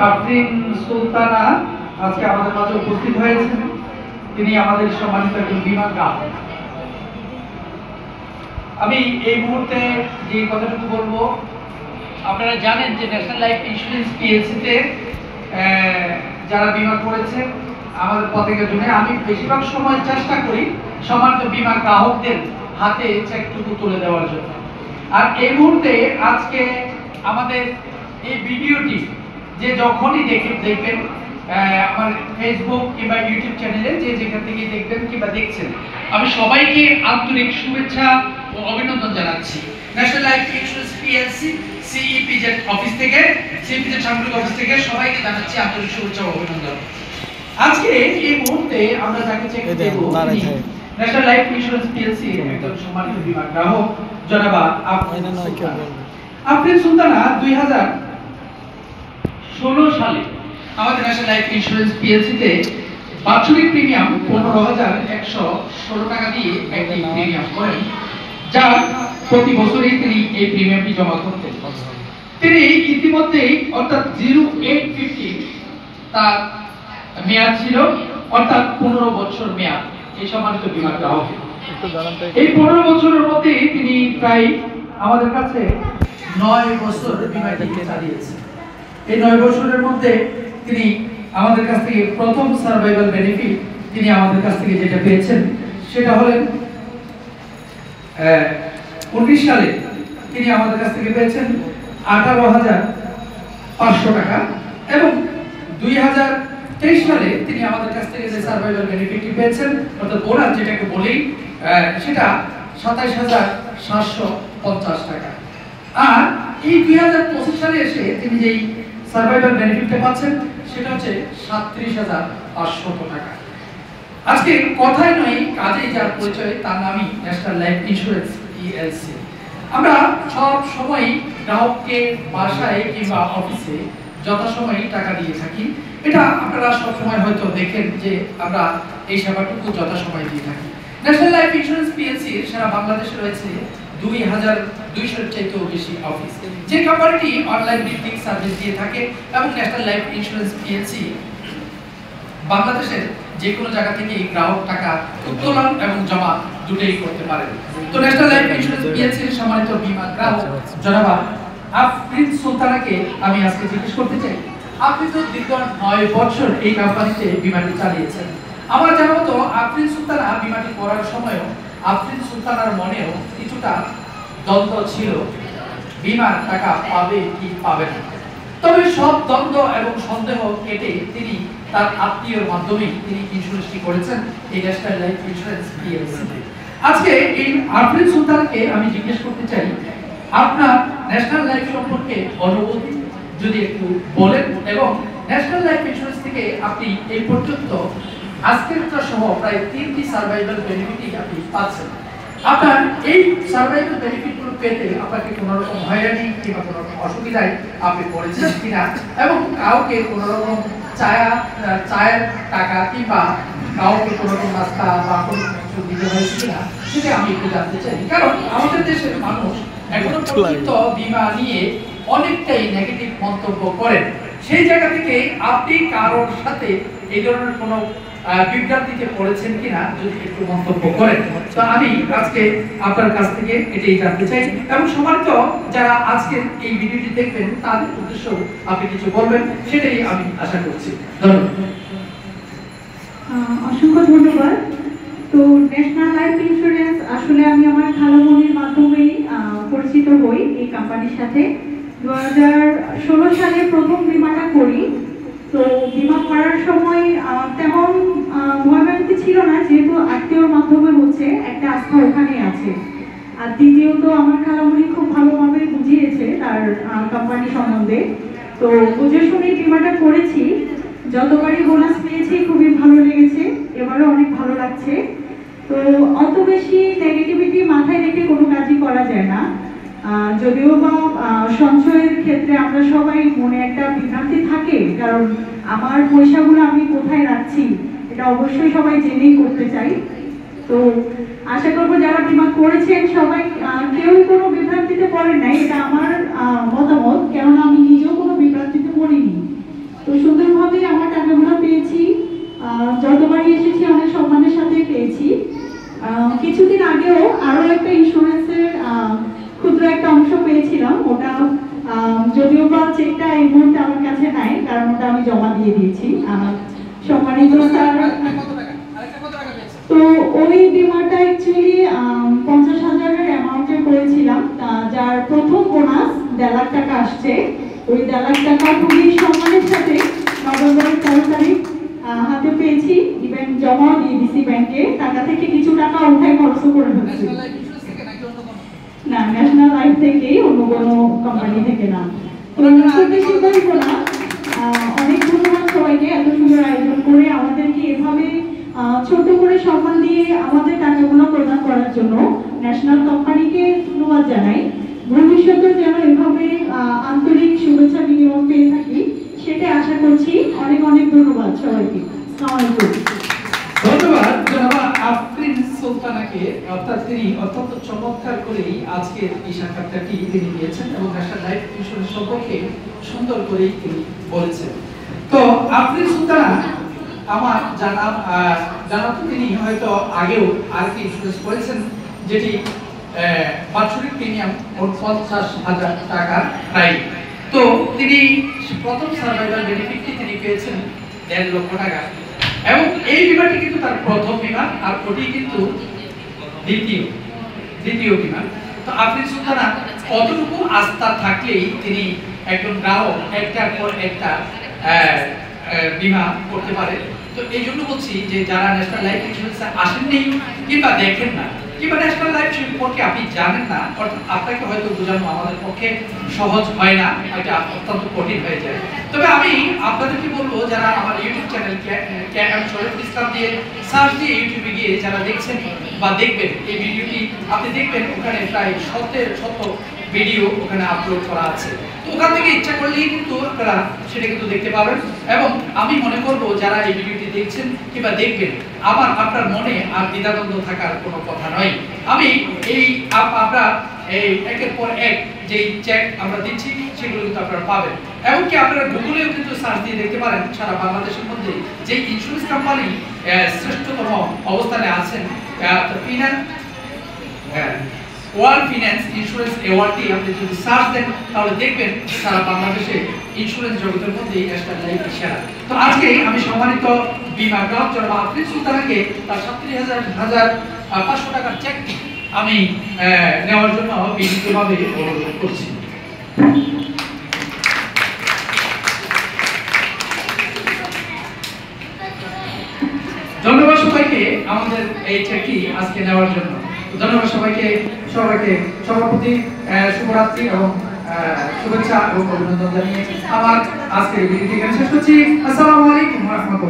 আফরিন সুলতানা আজকে আমাদের মাঝে উপস্থিত হয়েছেন। তিনি আমাদের সম্মানিত একজন বীমা গ্রাহক। আমি এই মুহূর্তে যে কথাটুকু বলবো, আপনারা জানেন যে ন্যাশনাল লাইফ ইন্স্যুরেন্স পিএলসিতে যারা বীমা করেছে আমাদের পতাকা জন্য, আমি বেশিরভাগ সময় চেষ্টা করি সম্মানিত বীমা গ্রাহকদের হাতে চেকটুকু তুলে দেওয়ার জন্য। আর এই মুহূর্তে আজকে আমাদের এই ভিডিওটি যে যখনই দেখবেন আমার ফেসবুক কিংবা ইউটিউব চ্যানেলে যে যেখান থেকে দেখবেন কিংবা দেখছেন, আমি সবাইকে আন্তরিক শুভেচ্ছা ও অভিনন্দন জানাচ্ছি। National life insurance PLC CEPZ office থেকে, সিইপিজেড সাংগঠনিক অফিস থেকে সবাইকে জানাচ্ছি আন্তরিক শুভেচ্ছা ও অভিনন্দন। আজকে এই মুহূর্তে আমরা যাকে চেক দেব, ন্যাশনাল লাইফ ইন্স্যুরেন্স পিএলসি একজন সম্মানিত বীমা গ্রাহক জনাব আফরিন সুলতানা 2016 সালে আমাদের ন্যাশনাল লাইফ ইন্স্যুরেন্স পিএলসিতে বাৎসরিক প্রিমিয়াম 15,116 টাকা দিয়ে একটি প্রিমিয়াম করেন, যা প্রতি বছরই তিনি এই প্রিমিয়ামটি জমা করতেন। তিনি ইতিমধ্যেই অর্থাৎ 0850 তার মেয়াদ ছিল, অর্থাৎ 15 বছর মেয়াদ এই সম্মানিত বীমা গ্রাহক। এই 15 বছরের মধ্যে তিনি প্রায় আমাদের কাছে 9 বছর বীমাটি চালিয়েছেন। এই 9 বছরের মধ্যে তিনি আমাদের কাছ থেকে প্রথম সার্ভাইভাল বেনিফিট তিনি আমাদের কাছ থেকে যেটা পেয়েছেন সেটা হলেন 19 সালে তিনি আমাদের কাছ থেকে পেয়েছেন 18,500 টাকা, এবং 2023 সালে তিনি আমাদের কাছ থেকে যে সার্ভাইভাল বেনিফিটটি পেয়েছেন অর্থাৎ বোনাস যেটাকে বলি, সেটা 27,750 টাকা। আর এই 2025 সালে এসে তিনি যেই সার্ভাইভাল বেনিফিটটা পাচ্ছেন সেটা হচ্ছে 37,500 টাকা। আজকে কথাই নয় কাজেই যার পরিচয়, তার নামই ন্যাশনাল লাইফ ইন্স্যুরেন্স পিএলসি। আমরা সব সময় গ্রাহককে বাসায় কিংবা অফিসে যথাসময়ে টাকা দিয়ে থাকি। এটা আপনারা সব সময় হয়তো দেখেন যে আমরা এই সেবাটুকু যথাসময়ে দিয়ে থাকি। ন্যাশনাল লাইফ ইন্স্যুরেন্স পিএলসি সারা বাংলাদেশে রয়েছে 2,200 চাইতেও বেশি অফিস, যে কোম্পানিটি অনলাইন ভিত্তিক সার্ভিস দিয়ে থাকে, এবং ন্যাশনাল লাইফ ইন্স্যুরেন্স পিএলসি বাংলাদেশের যে কোনো জায়গা থেকে গ্রাহক টাকা উত্তোলন এবং জমা দুটোই করতে পারেন। তো ন্যাশনাল লাইফ ইন্স্যুরেন্স পিএলসির সম্মানিত বীমা গ্রাহক জনাব আফরিন সুলতানাকে আমি আজকে জিজ্ঞেস করতে চাই, আপনি তো দীর্ঘ 9 বছর এই কোম্পানিতে বীমাটি চালিয়েছেন। আমার জানা মতো আফরিন সুলতানা বীমাটি করার সময়ও আফরিন সুলতানার মনেও কিছুটা দ্বন্দ্ব ছিল, বীমার টাকা পাবে কি পাবে না। তবে সব দ্বন্দ্ব এবং সন্দেহ কেটে তিনি তার আত্মীয়র মাধ্যমে তিনি ইন্স্যুরেন্সটি করেছেন এই ন্যাশনাল লাইফ ইন্স্যুরেন্স পিএলসি। আজকে এই আফরিন সুলতানাকে আমি জিজ্ঞেস করতে চাই, আপনার ন্যাশনাল লাইফ সম্পর্কে অনুভূতি যদি একটু বলেন, এবং ন্যাশনাল লাইফ ইন্স্যুরেন্স থেকে আপনি এই পর্যন্ত আজকের সহ প্রায় 3টি সার্ভাইভাল বেনিফিট আপনি পাচ্ছেন। আপনার এই সার্ভাইভাল বেনিফিটগুলো পেতে আপনাকে কোনো রকম হয়রানি কিংবা কোনো রকম অসুবিধায় আপনি পড়েছেন কিনা, এবং কাউকে কোনো রকম চায়ের টাকা কিংবা কাউকে কোনো রকম রাস্তা বা কোনো কিছু দিতে হয়েছে কিনা সেটা আমি একটু জানতে চাই। কারণ আমাদের দেশের মানুষ এখনো পর্যন্ত বীমা নিয়ে অনেকটাই নেগেটিভ মন্তব্য করেন। সেই জায়গা থেকে আপনি কারোর সাথে এই ধরনের কোনো বিভ্রান্তিতে পড়েছেন কিনা যদি একটু মন্তব্য করেন, তো আমি আজকে আপনার কাছ থেকে এটাই জানতে চাই। এবং সম্মানিত যারা আজকে এই ভিডিওটি দেখবেন তাদের উদ্দেশ্য আপনি কিছু বলবেন, সেটাই আমি আশা করছি। ধন্যবাদ। অসংখ্য ধন্যবাদ। তো ন্যাশনাল লাইফ ইন্স্যুরেন্স আসলে আমি আমার খালামণির মাধ্যমেই পরিচিত হই এই কোম্পানির সাথে। 2016 সালে প্রথম বীমাটা করি। তো বীমা করার সময় তেমন ভয়ভীতি ছিল না, যেহেতু আত্মীয়র মাধ্যমে হচ্ছে একটা আস্থা ওখানে আছে। আর দ্বিতীয়ত আমার খালামণি খুব ভালোভাবে বুঝিয়েছে তার কোম্পানি সম্বন্ধে। তো বুঝে শুনে বীমাটা করেছি। যতবারই বোনাস পেয়েছি খুবই ভালো লেগেছে, এবারও অনেক ভালো লাগছে। তো অত বেশি নেগেটিভিটি মাথায় রেখে কোনো কাজই করা যায় না। যদিও বা সঞ্চয়ের ক্ষেত্রে আমরা সবাই মনে একটা বিভ্রান্তি থাকে, কারণ আমার পয়সাগুলো আমি কোথায় রাখছি এটা অবশ্যই সবাই জেনেই করতে চাই। তো আশা করবো যারা বীমা করেছেন সবাই কেউই কোনো বিভ্রান্তিতে পড়েন নাই, এটা আমার মতামত, কেননা আমি নিজেও কোনো বিভ্রান্তিতে পড়িনি। যতবারই এসেছি অনেক সম্মানের সাথে পেয়েছি। কিছুদিন আগেও আরো একটা ইন্স্যুরেন্সের ক্ষুদ্র একটা অংশ পেয়েছিলাম, ওটা যদিও বা চেকটা এই মুহূর্তে আমার কাছে নাই, কারণ ওটা আমি জমা দিয়ে দিয়েছি। সম্মানিত স্যার, তো ওই বিমাটা অ্যাকচুয়ালি 50,000-এর অ্যামাউন্টে করেছিলাম, যার প্রথম বোনাস 1.5 লাখ টাকা আসছে। ওই 1.5 লাখ টাকা খুবই সম্মানের সাথে নভেম্বরের 13 তারিখ হাতে পেয়েছি, ইভেন জমা দিয়ে দিছি ব্যাংকে। টাকা থেকে কিছু টাকা উঠাই খরচ করে ফেলছি। না, ন্যাশনাল লাইফ থেকে, অন্য কোনো কোম্পানি থেকে না। খুব বেশি বলবো না। অনেক ধন্যবাদ সবাইকে এত সুন্দর আয়োজন করে আমাদেরকে এভাবে ছোট করে সম্মান দিয়ে আমাদের টাকাগুলো প্রদান করার জন্য ন্যাশনাল কোম্পানিকে ধন্যবাদ জানাই। ভবিষ্যতে যেন এভাবে আন্তরিক শুভেচ্ছা বিনিময় পেয়ে থাকি সেটা আশা করছি। অনেক অনেক ধন্যবাদ সবাইকে। আসসালামু আলাইকুম। ধন্যবাদ জনাব আফরিন সুলতানাকে। অর্থাৎ তিনি অত্যন্ত চমৎকার করেই আজকের এই সাক্ষাৎকারটি তিনি দিয়েছেন এবং ন্যাশনাল লাইফ ইন্স্যুরেন্স সম্পর্কে সুন্দর করেই তিনি বলেছেন। তো আফরিন সুলতানা আমার জানা তো তিনি হয়তো আগেও আরেকটি ইন্স্যুরেন্স করেছেন, যেটি বাৎসরিক প্রিমিয়াম 50,000 টাকা প্রায়। তো তিনি প্রথম সার্ভাইভাল বেনিফিটটি তিনি পেয়েছেন 1.5 লক্ষ টাকা, এবং এই বিমাটি কিন্তু তার প্রথম বিমা, আর ওটি কিন্তু দ্বিতীয় বিমা। তো আপনি সুলতানা কতটুকু আস্থা থাকলেই তিনি একজন গ্রাহক একটার পর একটা বিমা করতে পারে। তো এই জন্য বলছি যে যারা ন্যাশনাল লাইফ ইন্স্যুরেন্সে আসেননি কিংবা দেখেন না কিংবা ন্যাশনাল লাইফ সম্পর্কে আপনি জানেন না, অর্থাৎ আপনাকে হয়তো বোঝানো আমাদের পক্ষে সহজ হয় না, এটা অত্যন্ত কঠিন হয়ে যায়। তবে আমি আপনাদেরকে বলবো, যারা আমার YouTube channel KM Shariful Islam দিয়ে সার্চ দিয়ে ইউটিউবে গিয়ে যারা দেখছেন বা দেখবেন এই ভিডিওটি, আপনি দেখবেন ওখানে প্রায় 100 ভিডিও ওখানে আপলোড করা আছে। তো ওখান থেকে ইচ্ছা করলেই কিন্তু আপনারা সেটা কিন্তু দেখতে পাবেন। এবং আমি মনে করব যারা এই ভিডিওটি দেখছেন কিংবা দেখবেন, আপনার মনে আর দ্বিধাদ্বন্দ্ব থাকার কোনো কথা নয়। আমি এই আমরা এই একের পর এক যেই চেক আমরা দিচ্ছি সেগুলো কিন্তু আপনারা পাবেন। এমনকি আপনারা গুগলেও কিন্তু সার্চ দিয়ে দেখতে পারেন সারা বাংলাদেশের মধ্যে যে ইন্স্যুরেন্স কোম্পানি শ্রেষ্ঠতম অবস্থানে আছেন, ওয়ার্ল্ড ফিন্যান্স ইন্স্যুরেন্স অ্যাওয়ার্ডটি আপনি যদি সার্চ দেন তাহলে দেখবেন সারা বাংলাদেশে ইন্স্যুরেন্স জগতের মধ্যে ন্যাশনাল লাইফ সেরা। তো আজকে আমি সম্মানিত বিমা গ্রাহক জনাব আফরিন সুলতানাকে তার 37,500 টাকার চেকটি আমি নেওয়ার জন্য বিনীতভাবে অনুরোধ করছি। ধন্যবাদ সবাইকে আমাদের এই চেকটি আজকে নেওয়ার জন্য। ধন্যবাদ সবাইকে সভাপতি শুভরাত্রি এবং শুভেচ্ছা এবং অভিনন্দন জানিয়ে আমার আজকের ভিডিওটি এখানে শেষ করছি। আসসালামু আলাইকুম ওয়া রাহমাতুল্লাহ।